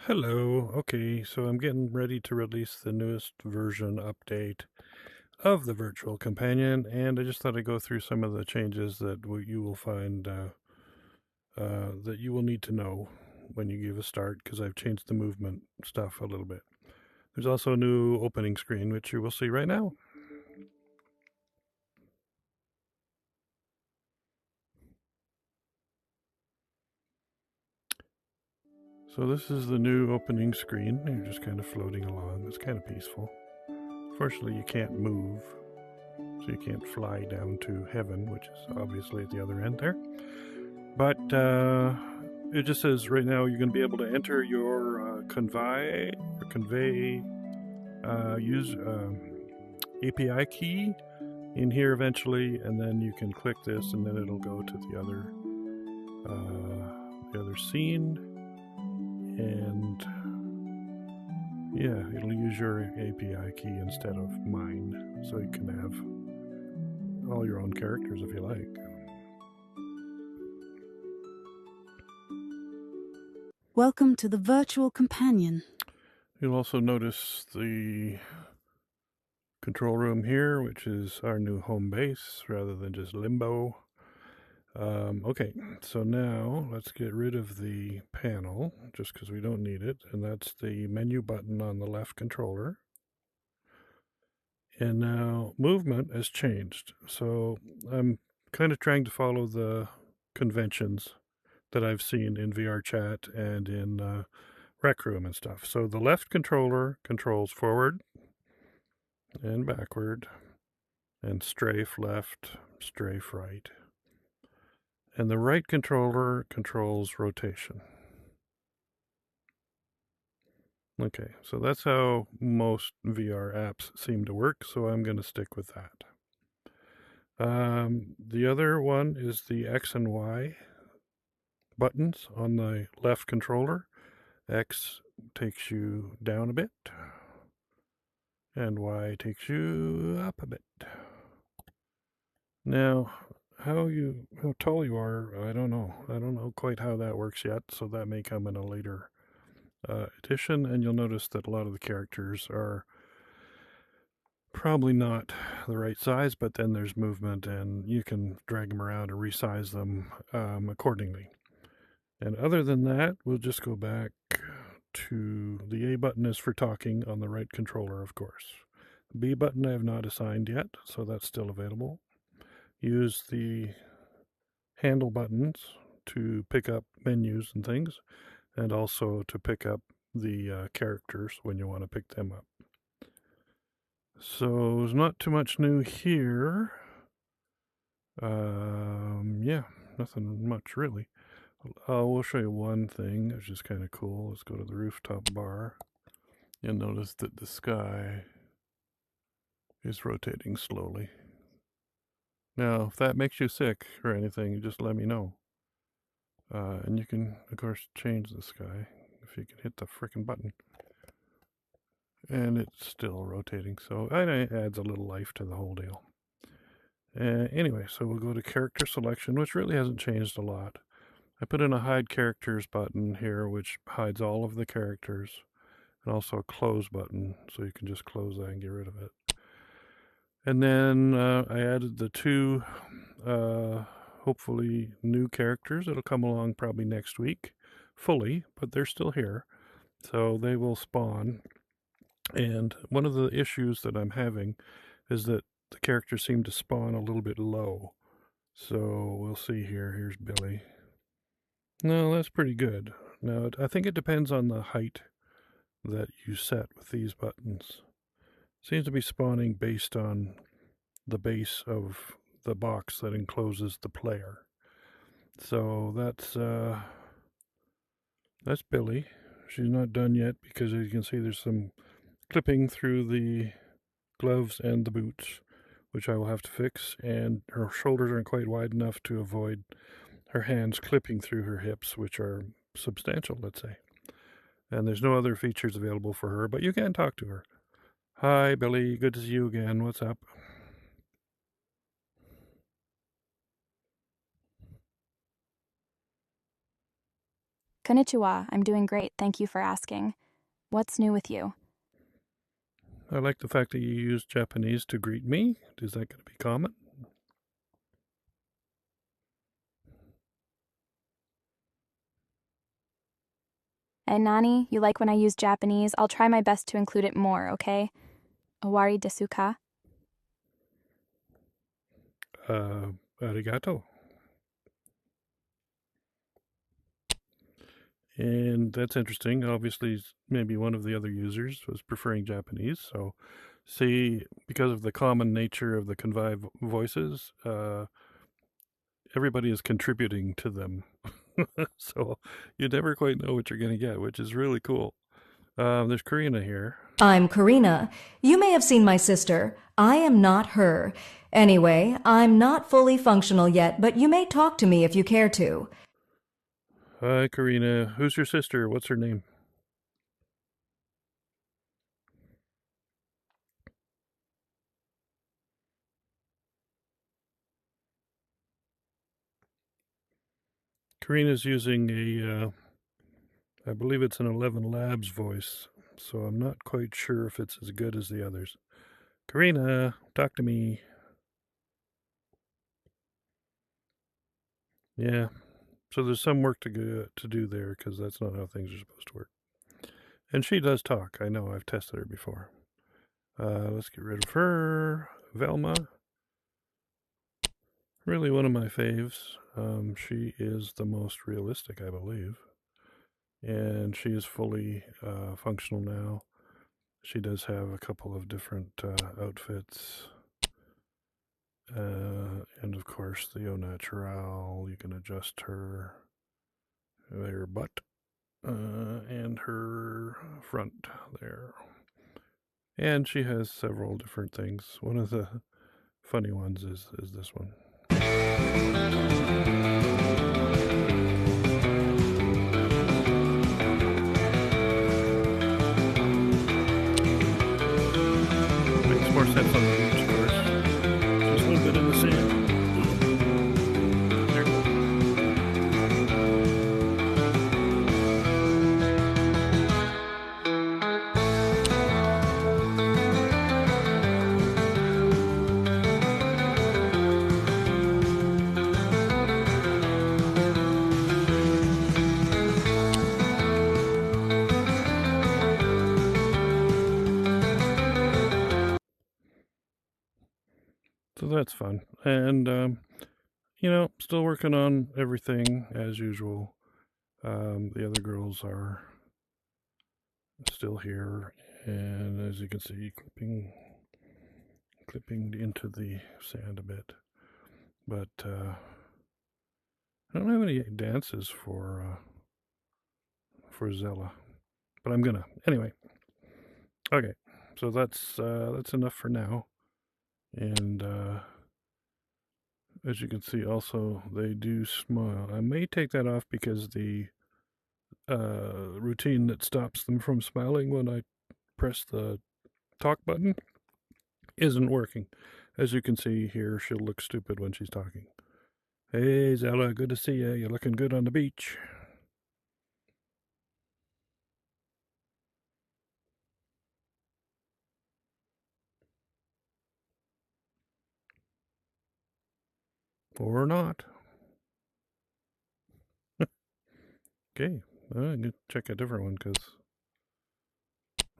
Hello. Okay, so I'm getting ready to release the newest version update of the virtual companion, and I just thought I'd go through some of the changes that you will find that you will need to know when you give a start, because I've changed the movement stuff a little bit. There's also a new opening screen, which you will see right now. So this is the new opening screen. You're just kind of floating along. It's kind of peaceful. Fortunately, you can't move, so you can't fly down to heaven, which is obviously at the other end there. But it just says right now you're going to be able to enter your convey use API key in here eventually, and then you can click this, and then it'll go to the other scene, and yeah, it'll use your API key instead of mine, so you can have all your own characters if you like. Welcome to the virtual companion. You'll also notice the control room here, which is our new home base rather than just limbo. Okay, so now let's get rid of the panel just because we don't need it, and that's the menu button on the left controller. And now movement has changed, so I'm kind of trying to follow the conventions that I've seen in VR chat and in Rec Room and stuff. So the left controller controls forward and backward, and strafe left, strafe right. And the right controller controls rotation. Okay, so that's how most VR apps seem to work, so I'm going to stick with that. The other one is the X and Y buttons on the left controller. X takes you down a bit, and Y takes you up a bit. Now, how tall you are, I don't know. I don't know quite how that works yet, so that may come in a later edition. And you'll notice that a lot of the characters are probably not the right size, but then there's movement, and you can drag them around and resize them accordingly. And other than that, we'll just go back to the A button is for talking on the right controller, of course. The B button I have not assigned yet, so that's still available. Use the handle buttons to pick up menus and things, and also to pick up the characters when you want to pick them up. So there's not too much new here. Yeah, nothing much really. We'll show you one thing, which is kind of cool. Let's go to the rooftop bar. You'll notice that the sky is rotating slowly. Now, if that makes you sick or anything, just let me know. And you can, of course, change the sky if you can hit the frickin' button. And it's still rotating, so it adds a little life to the whole deal. Anyway, so we'll go to character selection, which really hasn't changed a lot. I put in a hide characters button here, which hides all of the characters, and also a close button, so you can just close that and get rid of it. And then I added the two, hopefully, new characters. It'll come along probably next week, fully, but they're still here. So they will spawn. And one of the issues that I'm having is that the characters seem to spawn a little bit low. So we'll see here. Here's Billy. No, that's pretty good. Now, I think it depends on the height that you set with these buttons. Seems to be spawning based on the base of the box that encloses the player. So that's Billy. She's not done yet because, as you can see, there's some clipping through the gloves and the boots, which I will have to fix, and her shoulders aren't quite wide enough to avoid her hands clipping through her hips, which are substantial, let's say. And there's no other features available for her, but you can talk to her. Hi, Billy. Good to see you again. What's up? Konnichiwa, I'm doing great, thank you for asking. What's new with you? I like the fact that you use Japanese to greet me. Is that going to be common? And Nani, you like when I use Japanese? I'll try my best to include it more, okay? Owari desu ka? Arigato. And that's interesting. Obviously, maybe one of the other users was preferring Japanese. So, see, because of the common nature of the convive voices, everybody is contributing to them. So, you never quite know what you're going to get, which is really cool. There's Karina here. I'm Karina. You may have seen my sister. I am not her. Anyway, I'm not fully functional yet, but you may talk to me if you care to. Hi, Karina. Who's your sister? What's her name? Karina's using I believe it's an 11 Labs voice, so I'm not quite sure if it's as good as the others. Karina, talk to me. Yeah, so there's some work to do there because that's not how things are supposed to work. And she does talk. I know. I've tested her before. Let's get rid of her. Velma, really one of my faves. She is the most realistic, I believe, and she is fully functional now. She does have a couple of different outfits. And of course, the au naturel. You can adjust her butt and her front there. And she has several different things. One of the funny ones is this one. Makes more sense on the beach, of course. Just a little bit in the sand. There. So that's fun. And, still working on everything as usual. The other girls are still here. And as you can see, clipping into the sand a bit. But I don't have any dances for Zella. But I'm gonna. Anyway. Okay. So that's enough for now. And as you can see, also they do smile. I may take that off because the routine that stops them from smiling when I press the talk button isn't working. As you can see here, she'll look stupid when she's talking. Hey, Zella, good to see you. You're looking good on the beach. Or not. Okay, I'm going to check a different one because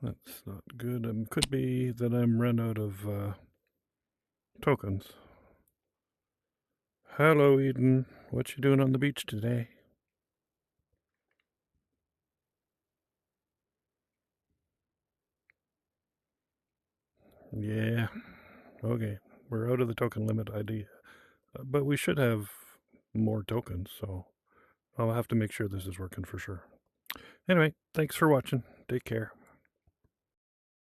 that's not good. Could be that I'm run out of tokens. Hello, Eden. What you doing on the beach today? Yeah. Okay. We're out of the token limit ID. But we should have more tokens, so I'll have to make sure this is working for sure. Anyway, thanks for watching. Take care.